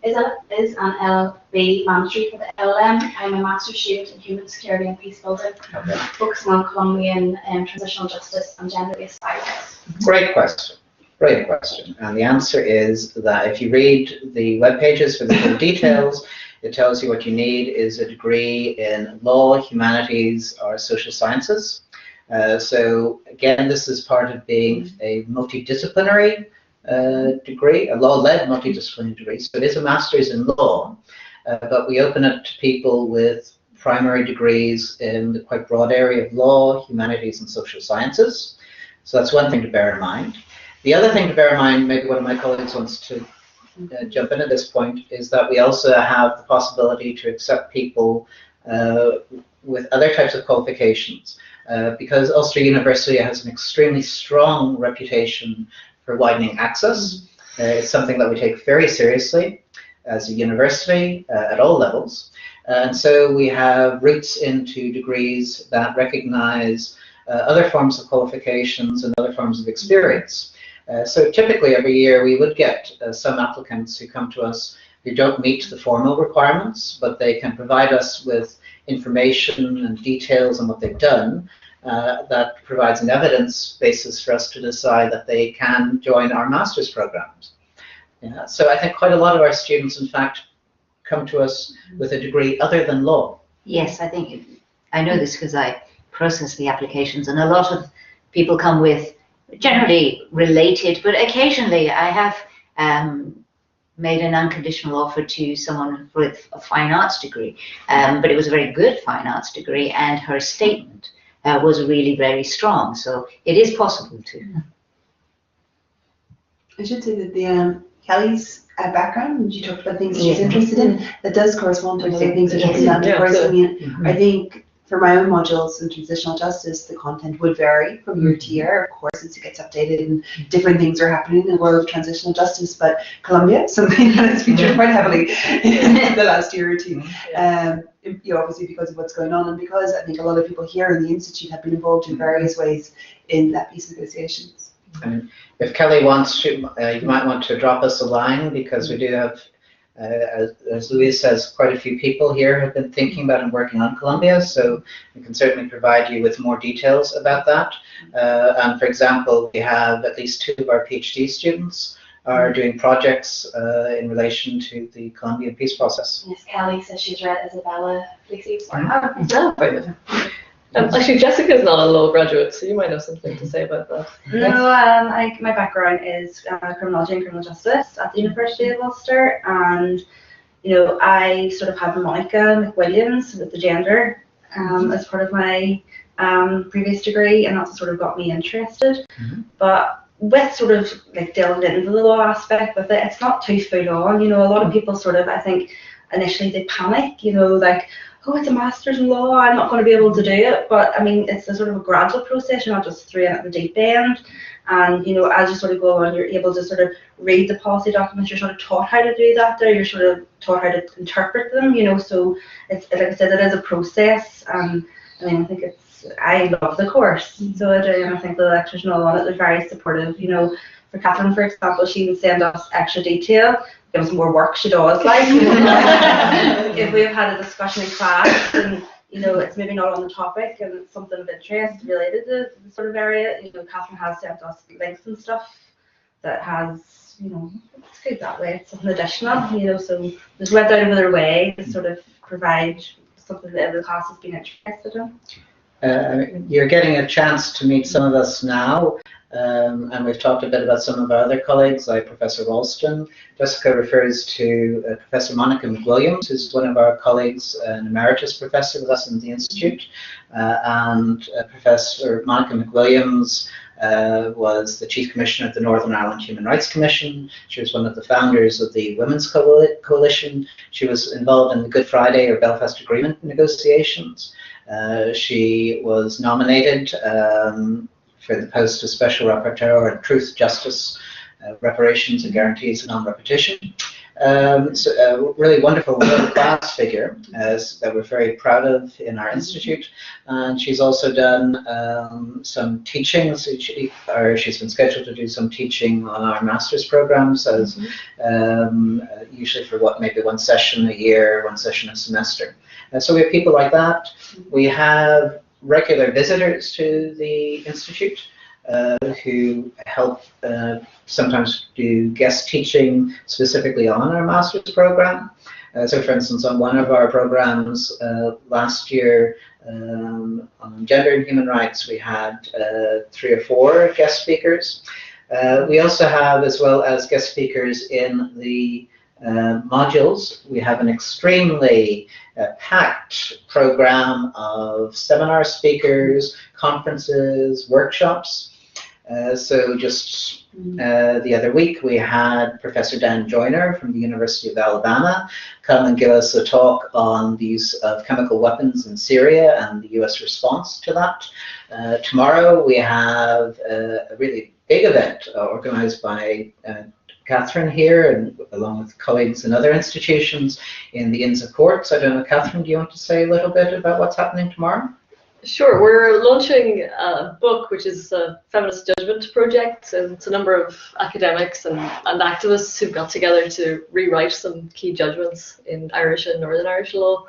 Speaker 6: Is an LB mandatory for the LLM? I'm a master's student in human security and peace building, focusing on Colombian transitional justice and gender-based violence.
Speaker 1: Great question. Great question. And the answer is that if you read the web pages for the full details, it tells you what you need is a degree in law, humanities, or social sciences. So again, this is part of being a multidisciplinary degree, a law-led multidisciplinary degree. So it is a master's in law, but we open it to people with primary degrees in the quite broad area of law, humanities, and social sciences. So that's one thing to bear in mind. The other thing to bear in mind, maybe one of my colleagues wants to jump in at this point, is that we also have the possibility to accept people with other types of qualifications. Because Ulster University has an extremely strong reputation for widening access. It's something that we take very seriously as a university at all levels. And so we have routes into degrees that recognize other forms of qualifications and other forms of experience. So typically every year we would get some applicants who come to us who don't meet the formal requirements, but they can provide us with information and details on what they've done that provides an evidence basis for us to decide that they can join our master's programs. Yeah, so I think quite a lot of our students, in fact, come to us with a degree other than law.
Speaker 2: Yes, I know this because I process the applications, and a lot of people come with generally related, but occasionally I have made an unconditional offer to someone with a fine arts degree, but it was a very good fine arts degree, and her statement was really very strong. So it is possible to.
Speaker 4: I should say that the Kelly's background, you talked about things she's interested in, that does correspond to other things that are done. Of course, I mean, I think for my own modules in transitional justice, the content would vary from year to year. Of course, as it gets updated and different things are happening in the world of transitional justice. But Colombia is something that has featured quite heavily in the last year or two. Obviously because of what's going on, and because I think a lot of people here in the Institute have been involved in various ways in that peace negotiations.
Speaker 1: And if Kelly wants to, you might want to drop us a line, because we do have, as Louise says, quite a few people here have been thinking about and working on Colombia, so we can certainly provide you with more details about that. And for example, we have at least 2 of our PhD students are doing projects in relation to the Colombian peace process.
Speaker 6: Yes, Kelly says she's read Isabella Fleecy's work.
Speaker 3: Actually, Jessica's not a law graduate, so you might have something to say about that.
Speaker 5: No, my background is criminology and criminal justice at the University of Ulster, and I sort of had Monica Mcwilliams with the gender as part of my previous degree, and that's sort of got me interested. But with sort of like delving into the law aspect with it, it's not too full on. A lot of people sort of, I think, initially they panic, like, oh, it's a master's in law, I'm not going to be able to do it. But I mean, it's a sort of a gradual process. You're not just thrown at the deep end. And as you sort of go on, you're able to sort of read the policy documents. You're sort of taught how to do that there. You're sort of taught how to interpret them. So it's, like I said, it is a process. I mean, I think I love the course. So I do, and I think the lecturers and all on it, they're very supportive. For Catherine, for example, she would send us extra detail, give us more work she does, like, if we've had a discussion in class and, it's maybe not on the topic and it's something of interest related to the sort of area, Catherine has sent us links and stuff that has, it's good that way, it's something additional, so just went out of their way to sort of provide something that every class has been interested in.
Speaker 1: You're getting a chance to meet some of us now. And we've talked a bit about some of our other colleagues, like Professor Ralston. Jessica refers to Professor Monica Mcwilliams, who's one of our colleagues, an emeritus professor with us in the Institute. And Professor Monica Mcwilliams was the Chief Commissioner of the Northern Ireland Human Rights Commission. She was one of the founders of the Women's Coalition. She was involved in the Good Friday or Belfast Agreement negotiations. She was nominated for the post of Special Rapporteur on Truth, Justice, Reparations and Guarantees of Non-Repetition. So a really wonderful world-class figure that we're very proud of in our institute. And she's also done some teaching. So she's been scheduled to do some teaching on our master's programs, as usually for maybe one session a year, one session a semester. So we have people like that. We have regular visitors to the institute who help sometimes do guest teaching specifically on our master's program. So for instance, on one of our programs last year on gender and human rights, we had 3 or 4 guest speakers. We also have, as well as guest speakers in the modules, we have an extremely packed program of seminar speakers, conferences, workshops. So just the other week we had Professor Dan Joyner from the University of Alabama come and give us a talk on the use of chemical weapons in Syria and the US response to that. Tomorrow we have a really big event organized by Catherine here, and along with colleagues in other institutions in the Inns of Courts. I don't know, Catherine, do you want to say a little bit about what's happening tomorrow?
Speaker 3: Sure. We're launching a book which is a feminist judgment project, and it's a number of academics and activists who've got together to rewrite some key judgments in Irish and Northern Irish law.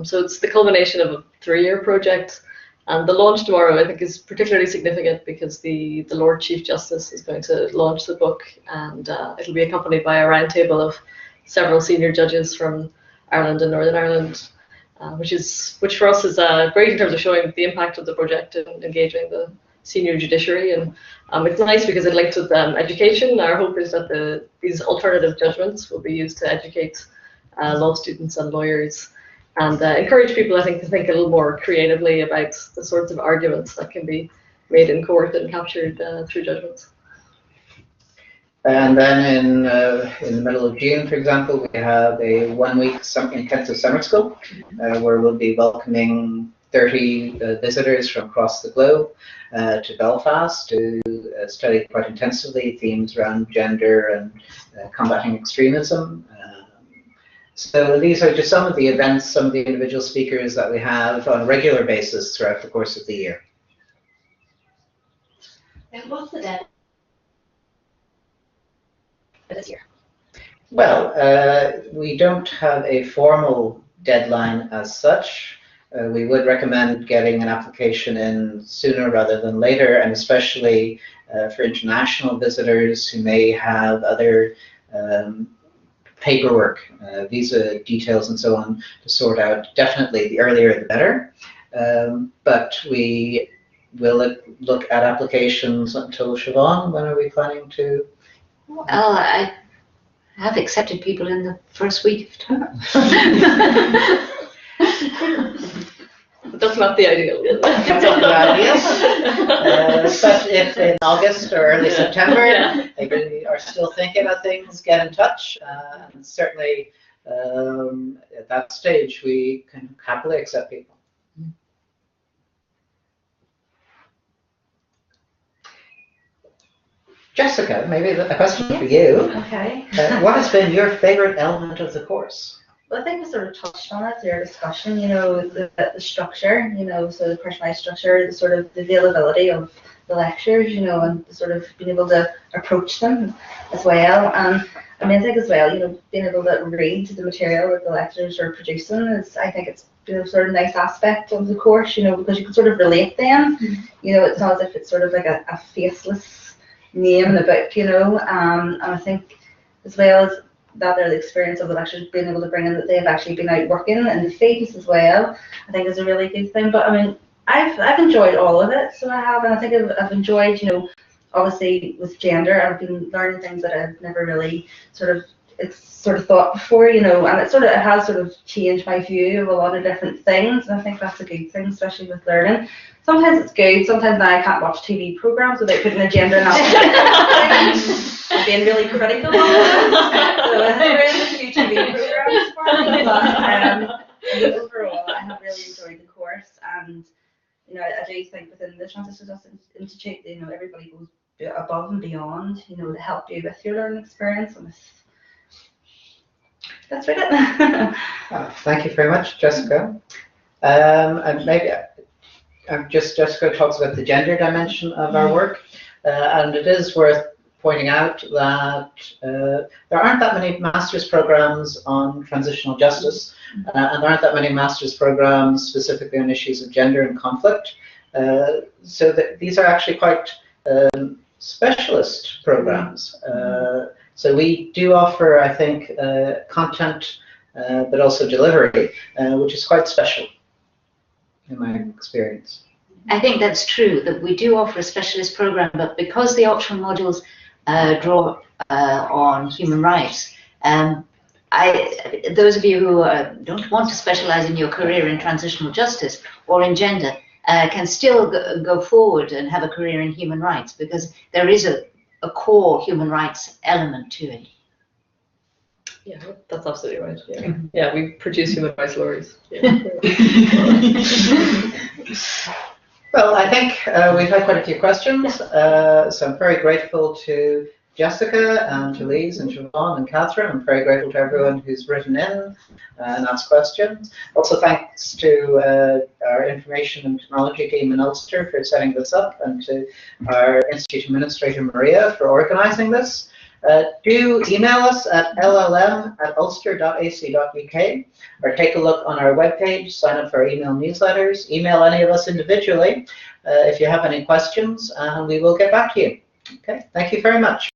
Speaker 3: So it's the culmination of a 3-year project. And the launch tomorrow, I think, is particularly significant because the Lord Chief Justice is going to launch the book, and it'll be accompanied by a roundtable of several senior judges from Ireland and Northern Ireland, which for us is great in terms of showing the impact of the project and engaging the senior judiciary. And it's nice because it links with education. Our hope is that these alternative judgments will be used to educate law students and lawyers, and encourage people, I think, to think a little more creatively about the sorts of arguments that can be made in court and captured through judgments.
Speaker 1: And then in the middle of June, for example, we have a 1-week intensive summer school where we'll be welcoming 30 visitors from across the globe to Belfast to study quite intensively themes around gender and combating extremism. So these are just some of the events, some of the individual speakers that we have on a regular basis throughout the course of the year.
Speaker 6: And what's the deadline for this year?
Speaker 1: Well, we don't have a formal deadline as such. We would recommend getting an application in sooner rather than later, and especially for international visitors who may have other paperwork, visa details and so on to sort out. Definitely the earlier the better, but we will look at applications until Siobhan. When are we planning to?
Speaker 2: Well, I have accepted people in the first week of term.
Speaker 3: That's not the ideal.
Speaker 1: That's not the ideal. But if in August or early September they are still thinking of things, get in touch. And certainly at that stage we can happily accept people. Jessica, maybe a question for you.
Speaker 5: Okay.
Speaker 1: What has been your favorite element of the course?
Speaker 5: Well, I think we sort of touched on it through our discussion, the structure, so the personalized structure, the sort of the availability of the lectures, and sort of being able to approach them as well. And I think as well, being able to read the material that the lecturers are producing I think it's sort of nice aspect of the course, because you can sort of relate them. It's not as if it's sort of like a faceless name in the book, and I think as well as that the experience of the lecturers being able to bring in that they've actually been out working in the fields as well, I think is a really good thing. But I've enjoyed all of it, so I have, and I think I've enjoyed, obviously with gender, I've been learning things that I've never really sort of thought before, and it has sort of changed my view of a lot of different things, and I think that's a good thing, especially with learning. Sometimes it's good, sometimes now I can't watch TV programs without putting a gender analysis. I'm being really critical of it. So there is a few TV programs for me, but overall I have really enjoyed the course, and I do think within the Transitional Justice Institute, everybody goes above and beyond, to help you with your learning experience and with That's right.
Speaker 1: Thank you very much, Jessica. And maybe Jessica talks about the gender dimension of our work, and it is worth pointing out that there aren't that many master's programs on transitional justice, and there aren't that many master's programs specifically on issues of gender and conflict. So that these are actually quite specialist programs. So we do offer, I think, content, but also delivery, which is quite special in my experience.
Speaker 2: I think that's true, that we do offer a specialist program, but because the optional modules draw on human rights, those of you who don't want to specialize in your career in transitional justice or in gender can still go forward and have a career in human rights, because there is a core human rights element to it.
Speaker 3: Yeah, that's absolutely right. Yeah, yeah, we produce human rights lawyers. Yeah.
Speaker 1: Well, I think we've had quite a few questions, so I'm very grateful to Jessica and to Lise and Siobhan and Catherine. I'm very grateful to everyone who's written in and asked questions. Also thanks to our information and technology team in Ulster for setting this up, and to our Institute Administrator Maria for organising this. Do email us at llm@ulster.ac.uk, or take a look on our webpage, sign up for our email newsletters, email any of us individually if you have any questions, and we will get back to you. Okay, thank you very much.